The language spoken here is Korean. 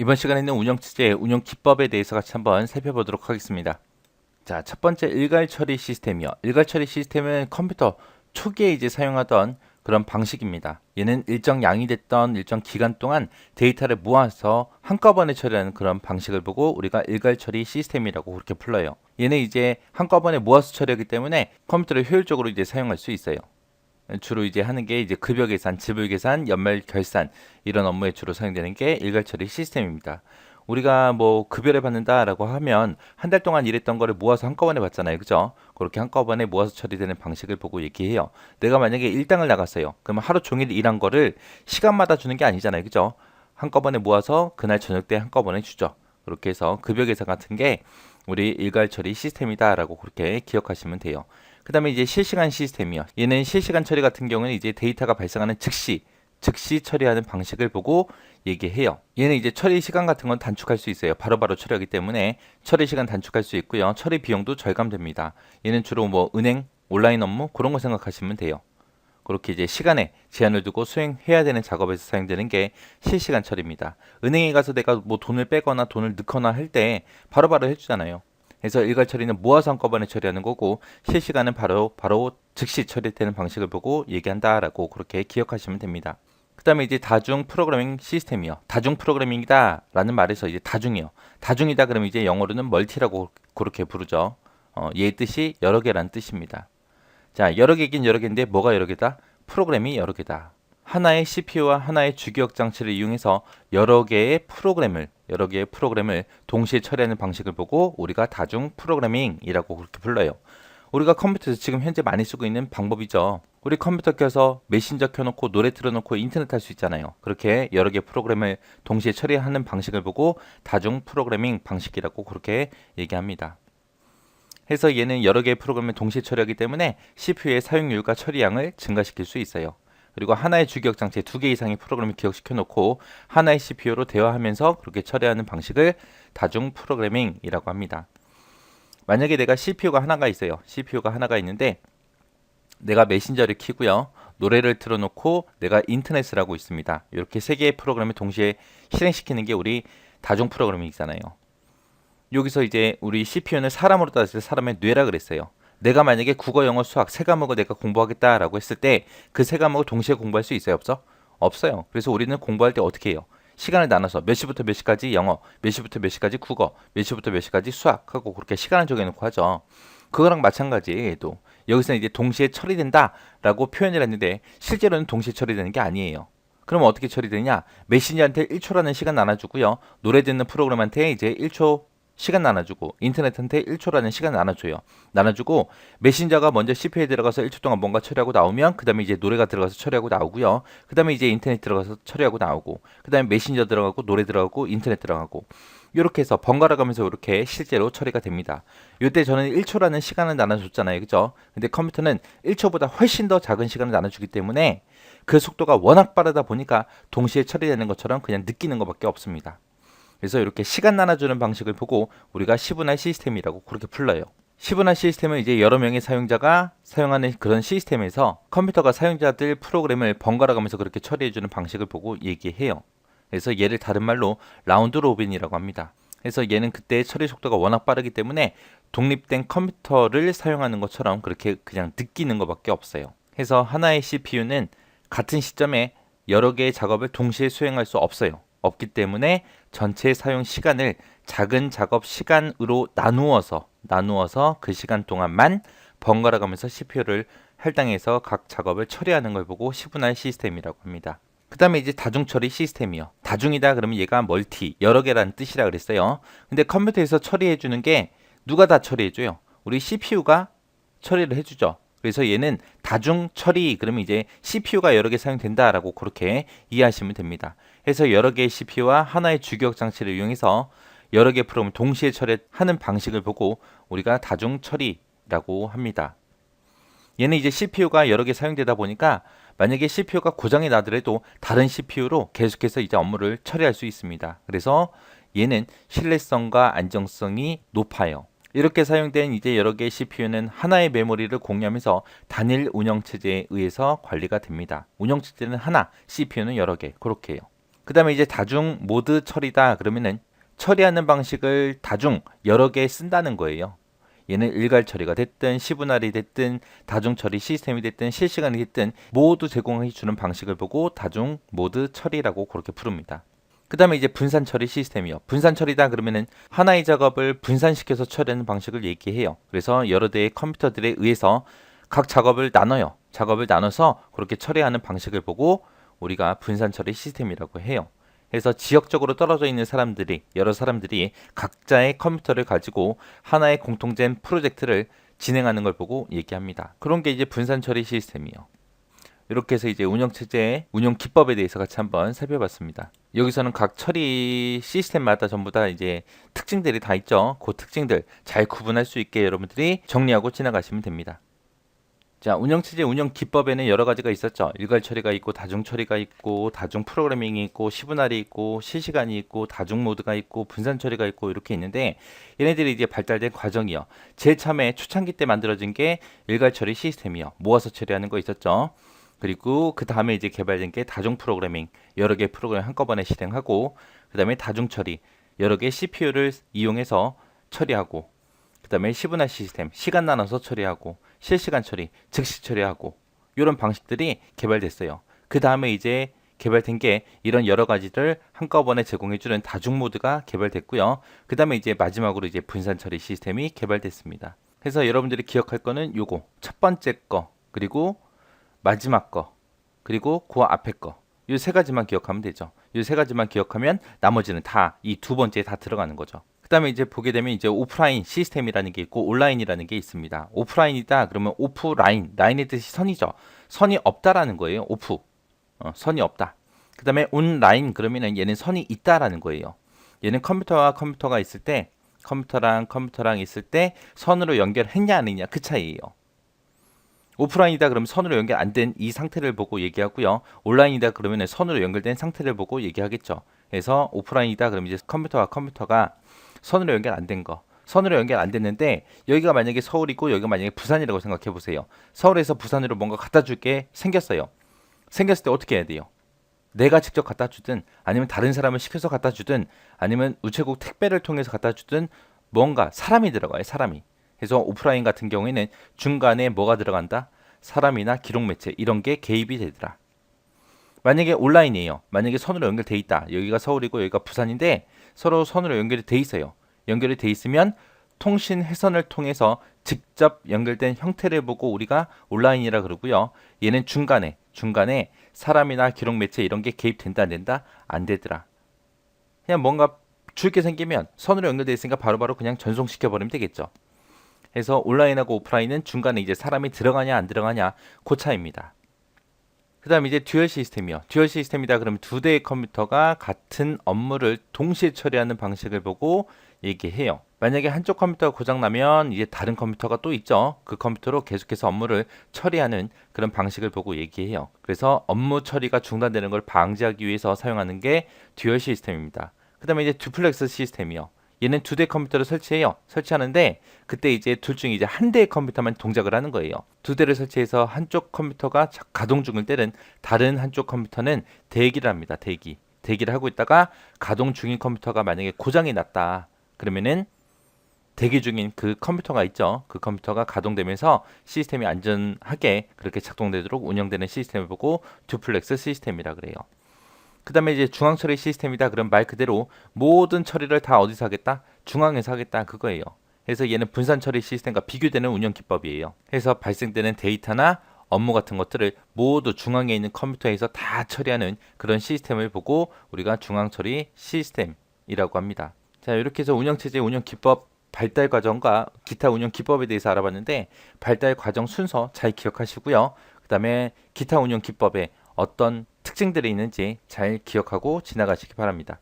이번 시간에는 운영체제의 운영 기법에 대해서 같이 한번 살펴보도록 하겠습니다. 자, 첫 번째 일괄 처리 시스템이요. 일괄 처리 시스템은 컴퓨터 초기에 이제 사용하던 그런 방식입니다. 얘는 일정 양이 됐던 일정 기간 동안 데이터를 모아서 한꺼번에 처리하는 그런 방식을 보고 우리가 일괄 처리 시스템이라고 그렇게 불러요. 얘는 이제 한꺼번에 모아서 처리하기 때문에 컴퓨터를 효율적으로 이제 사용할 수 있어요. 주로 이제 하는 게 이제 급여 계산, 지불 계산, 연말 결산 이런 업무에 주로 사용되는 게 일괄 처리 시스템입니다. 우리가 뭐 급여를 받는다라고 하면 한 달 동안 일했던 거를 모아서 한꺼번에 받잖아요. 그죠? 그렇게 한꺼번에 모아서 처리되는 방식을 보고 얘기해요. 내가 만약에 일당을 나갔어요. 그러면 하루 종일 일한 거를 시간마다 주는 게 아니잖아요. 그죠? 한꺼번에 모아서 그날 저녁 때 한꺼번에 주죠. 그렇게 해서 급여 계산 같은 게 우리 일괄 처리 시스템이다라고 그렇게 기억하시면 돼요. 그 다음에 이제 실시간 시스템이요. 얘는 실시간 처리 같은 경우는 이제 데이터가 발생하는 즉시 처리하는 방식을 보고 얘기해요. 얘는 이제 처리 시간 같은 건 단축할 수 있어요. 바로바로 처리하기 때문에 처리 시간 단축할 수 있고요. 처리 비용도 절감됩니다. 얘는 주로 뭐 은행, 온라인 업무 그런 거 생각하시면 돼요. 그렇게 이제 시간에 제한을 두고 수행해야 되는 작업에서 사용되는 게 실시간 처리입니다. 은행에 가서 내가 뭐 돈을 빼거나 돈을 넣거나 할 때 바로바로 해주잖아요. 그래서 일괄 처리는 모아서 한꺼번에 처리하는 거고 실시간은 바로 즉시 처리되는 방식을 보고 얘기한다라고 그렇게 기억하시면 됩니다. 그 다음에 이제 다중 프로그래밍 시스템이요. 다중 프로그래밍이다 라는 말에서 이제 다중이요. 다중이다 그러면 이제 영어로는 멀티라고 그렇게 부르죠. 얘의 뜻이 여러 개란 뜻입니다. 자, 여러 개긴 여러 개인데 뭐가 여러 개다? 프로그램이 여러 개다. 하나의 CPU와 하나의 주기억 장치를 이용해서 여러 개의 프로그램을 동시에 처리하는 방식을 보고 우리가 다중 프로그래밍이라고 그렇게 불러요. 우리가 컴퓨터에서 지금 현재 많이 쓰고 있는 방법이죠. 우리 컴퓨터 켜서 메신저 켜놓고 노래 틀어놓고 인터넷 할 수 있잖아요. 그렇게 여러 개 프로그램을 동시에 처리하는 방식을 보고 다중 프로그래밍 방식이라고 그렇게 얘기합니다. 해서 얘는 여러 개의 프로그램을 동시에 처리하기 때문에 CPU의 사용률과 처리량을 증가시킬 수 있어요. 그리고 하나의 주기억 장치에 두 개 이상의 프로그램을 기억시켜 놓고 하나의 CPU로 대화하면서 그렇게 처리하는 방식을 다중 프로그래밍이라고 합니다. 만약에 내가 CPU가 하나가 있어요. CPU가 하나가 있는데 내가 메신저를 켜고요. 노래를 틀어놓고 내가 인터넷을 하고 있습니다. 이렇게 세 개의 프로그램을 동시에 실행시키는 게 우리 다중 프로그래밍이잖아요. 여기서 이제 우리 CPU는 사람으로 따졌을 때 사람의 뇌라 그랬어요. 내가 만약에 국어, 영어, 수학 세 과목을 내가 공부하겠다라고 했을 때 그 세 과목을 동시에 공부할 수 있어요? 없어? 없어요. 그래서 우리는 공부할 때 어떻게 해요? 시간을 나눠서 몇 시부터 몇 시까지 영어, 몇 시부터 몇 시까지 국어, 몇 시부터 몇 시까지 수학하고 그렇게 시간을 정해놓고 하죠. 그거랑 마찬가지예요. 또 여기서 이제 동시에 처리된다라고 표현을 했는데 실제로는 동시에 처리되는 게 아니에요. 그럼 어떻게 처리되냐? 메신저한테 1초라는 시간 나눠주고요. 노래 듣는 프로그램한테 이제 1초 시간 나눠주고 인터넷한테 1초라는 시간 나눠줘요. 나눠주고 메신저가 먼저 CPU에 들어가서 1초 동안 뭔가 처리하고 나오면 그 다음에 이제 노래가 들어가서 처리하고 나오고요. 그 다음에 이제 인터넷 들어가서 처리하고 나오고 그 다음에 메신저 들어가고 노래 들어가고 인터넷 들어가고 이렇게 해서 번갈아 가면서 이렇게 실제로 처리가 됩니다. 이때 저는 1초라는 시간을 나눠줬잖아요. 그죠? 근데 컴퓨터는 1초보다 훨씬 더 작은 시간을 나눠주기 때문에 그 속도가 워낙 빠르다 보니까 동시에 처리되는 것처럼 그냥 느끼는 것밖에 없습니다. 그래서 이렇게 시간 나눠주는 방식을 보고 우리가 시분할 시스템이라고 그렇게 불러요. 시분할 시스템은 이제 여러 명의 사용자가 사용하는 그런 시스템에서 컴퓨터가 사용자들 프로그램을 번갈아 가면서 그렇게 처리해주는 방식을 보고 얘기해요. 그래서 얘를 다른 말로 라운드 로빈이라고 합니다. 그래서 얘는 그때 처리 속도가 워낙 빠르기 때문에 독립된 컴퓨터를 사용하는 것처럼 그렇게 그냥 느끼는 것밖에 없어요. 그래서 하나의 CPU는 같은 시점에 여러 개의 작업을 동시에 수행할 수 없어요. 없기 때문에 전체 사용 시간을 작은 작업 시간으로 나누어서 그 시간 동안만 번갈아 가면서 CPU를 할당해서 각 작업을 처리하는 걸 보고 시분할 시스템이라고 합니다. 그 다음에 이제 다중처리 시스템이요. 다중이다 그러면 얘가 멀티, 여러 개라는 뜻이라 그랬어요. 근데 컴퓨터에서 처리해 주는 게 누가 다 처리해 줘요? 우리 CPU가 처리를 해주죠. 그래서 얘는 다중 처리 그러면 이제 CPU가 여러 개 사용된다라고 그렇게 이해하시면 됩니다. 해서 여러 개의 CPU와 하나의 주기억 장치를 이용해서 여러 개의 프로그램을 동시에 처리하는 방식을 보고 우리가 다중 처리라고 합니다. 얘는 이제 CPU가 여러 개 사용되다 보니까 만약에 CPU가 고장이 나더라도 다른 CPU로 계속해서 이제 업무를 처리할 수 있습니다. 그래서 얘는 신뢰성과 안정성이 높아요. 이렇게 사용된 이제 여러 개의 CPU는 하나의 메모리를 공유하면서 단일 운영체제에 의해서 관리가 됩니다. 운영체제는 하나, CPU는 여러 개, 그렇게 해요. 그 다음에 이제 다중 모드 처리다 그러면은 처리하는 방식을 다중 여러 개 쓴다는 거예요. 얘는 일괄 처리가 됐든 시분할이 됐든 다중 처리 시스템이 됐든 실시간이 됐든 모두 제공해 주는 방식을 보고 다중 모드 처리라고 그렇게 부릅니다. 그 다음에 이제 분산 처리 시스템이요. 분산 처리다 그러면은 하나의 작업을 분산시켜서 처리하는 방식을 얘기해요. 그래서 여러 대의 컴퓨터들에 의해서 각 작업을 나눠요. 작업을 나눠서 그렇게 처리하는 방식을 보고 우리가 분산 처리 시스템이라고 해요. 그래서 지역적으로 떨어져 있는 사람들이 여러 사람들이 각자의 컴퓨터를 가지고 하나의 공통된 프로젝트를 진행하는 걸 보고 얘기합니다. 그런 게 이제 분산 처리 시스템이요. 이렇게 해서 이제 운영체제의 운영 기법에 대해서 같이 한번 살펴봤습니다. 여기서는 각 처리 시스템마다 전부 다 이제 특징들이 다 있죠. 그 특징들 잘 구분할 수 있게 여러분들이 정리하고 지나가시면 됩니다. 자, 운영체제 운영 기법에는 여러 가지가 있었죠. 일괄 처리가 있고, 다중 처리가 있고, 다중 프로그래밍이 있고, 시분할이 있고, 실시간이 있고, 다중 모드가 있고, 분산 처리가 있고, 이렇게 있는데, 얘네들이 이제 발달된 과정이요. 제일 처음에 초창기 때 만들어진 게 일괄 처리 시스템이요. 모아서 처리하는 거 있었죠. 그리고 그 다음에 이제 개발된 게 다중 프로그래밍, 여러 개의 프로그램 한꺼번에 실행하고, 그 다음에 다중 처리, 여러 개의 CPU를 이용해서 처리하고, 그 다음에 시분할 시스템, 시간 나눠서 처리하고, 실시간 처리, 즉시 처리하고 이런 방식들이 개발됐어요. 그 다음에 이제 개발된 게 이런 여러 가지를 한꺼번에 제공해주는 다중 모드가 개발됐고요. 그 다음에 이제 마지막으로 이제 분산 처리 시스템이 개발됐습니다. 그래서 여러분들이 기억할 거는 요거 첫 번째 거 그리고 마지막 거 그리고 그 앞에 거 이 세 가지만 기억하면 되죠. 이 세 가지만 기억하면 나머지는 다 이 두 번째에 다 들어가는 거죠. 그 다음에 이제 보게 되면 이제 오프라인 시스템이라는 게 있고 온라인이라는 게 있습니다. 오프라인이다 그러면 오프라인, 라인의 뜻이 선이죠. 선이 없다라는 거예요. 오프, 선이 없다. 그 다음에 온라인 그러면은 얘는 선이 있다라는 거예요. 얘는 컴퓨터와 컴퓨터가 있을 때 컴퓨터랑 컴퓨터랑 있을 때 선으로 연결했냐 안 했냐 그 차이예요. 오프라인이다 그러면 선으로 연결 안 된 이 상태를 보고 얘기하고요. 온라인이다 그러면 선으로 연결된 상태를 보고 얘기하겠죠. 그래서 오프라인이다 그러면 이제 컴퓨터와 컴퓨터가 선으로 연결 안 된 거. 선으로 연결 안 됐는데 여기가 만약에 서울이고 여기가 만약에 부산이라고 생각해 보세요. 서울에서 부산으로 뭔가 갖다 줄 게 생겼어요. 생겼을 때 어떻게 해야 돼요? 내가 직접 갖다 주든 아니면 다른 사람을 시켜서 갖다 주든 아니면 우체국 택배를 통해서 갖다 주든 뭔가 사람이 들어가요. 사람이. 그래서 오프라인 같은 경우에는 중간에 뭐가 들어간다? 사람이나 기록 매체 이런 게 개입이 되더라. 만약에 온라인이에요. 만약에 선으로 연결돼 있다. 여기가 서울이고 여기가 부산인데 서로 선으로 연결이 돼 있어요. 연결이 돼 있으면 통신 회선을 통해서 직접 연결된 형태를 보고 우리가 온라인이라 그러고요. 얘는 중간에 사람이나 기록 매체 이런 게 개입된다 안 된다? 안 되더라. 그냥 뭔가 줄 게 생기면 선으로 연결돼 있으니까 바로바로 그냥 전송시켜 버리면 되겠죠. 그래서 온라인하고 오프라인은 중간에 이제 사람이 들어가냐 안 들어가냐 그 차이입니다. 그 다음에 이제 듀얼 시스템이요. 듀얼 시스템이다 그러면 두 대의 컴퓨터가 같은 업무를 동시에 처리하는 방식을 보고 얘기해요. 만약에 한쪽 컴퓨터가 고장나면 이제 다른 컴퓨터가 또 있죠. 그 컴퓨터로 계속해서 업무를 처리하는 그런 방식을 보고 얘기해요. 그래서 업무 처리가 중단되는 걸 방지하기 위해서 사용하는 게 듀얼 시스템입니다. 그 다음에 이제 듀플렉스 시스템이요. 얘는 두 대 컴퓨터를 설치해요. 설치하는데 그때 이제 둘 중에 이제 한 대의 컴퓨터만 동작을 하는 거예요. 두 대를 설치해서 한쪽 컴퓨터가 가동 중일 때는 다른 한쪽 컴퓨터는 대기를 합니다. 대기를 하고 있다가 가동 중인 컴퓨터가 만약에 고장이 났다. 그러면은 대기 중인 그 컴퓨터가 있죠. 그 컴퓨터가 가동되면서 시스템이 안전하게 그렇게 작동되도록 운영되는 시스템을 보고 듀플렉스 시스템이라 그래요. 그 다음에 이제 중앙 처리 시스템이다. 그럼 말 그대로 모든 처리를 다 어디서 하겠다? 중앙에서 하겠다. 그거예요. 그래서 얘는 분산 처리 시스템과 비교되는 운영 기법이에요. 그래서 발생되는 데이터나 업무 같은 것들을 모두 중앙에 있는 컴퓨터에서 다 처리하는 그런 시스템을 보고 우리가 중앙 처리 시스템이라고 합니다. 자, 이렇게 해서 운영체제 운영 기법 발달 과정과 기타 운영 기법에 대해서 알아봤는데 발달 과정 순서 잘 기억하시고요. 그 다음에 기타 운영 기법에 어떤 특징들이 있는지 잘 기억하고 지나가시기 바랍니다.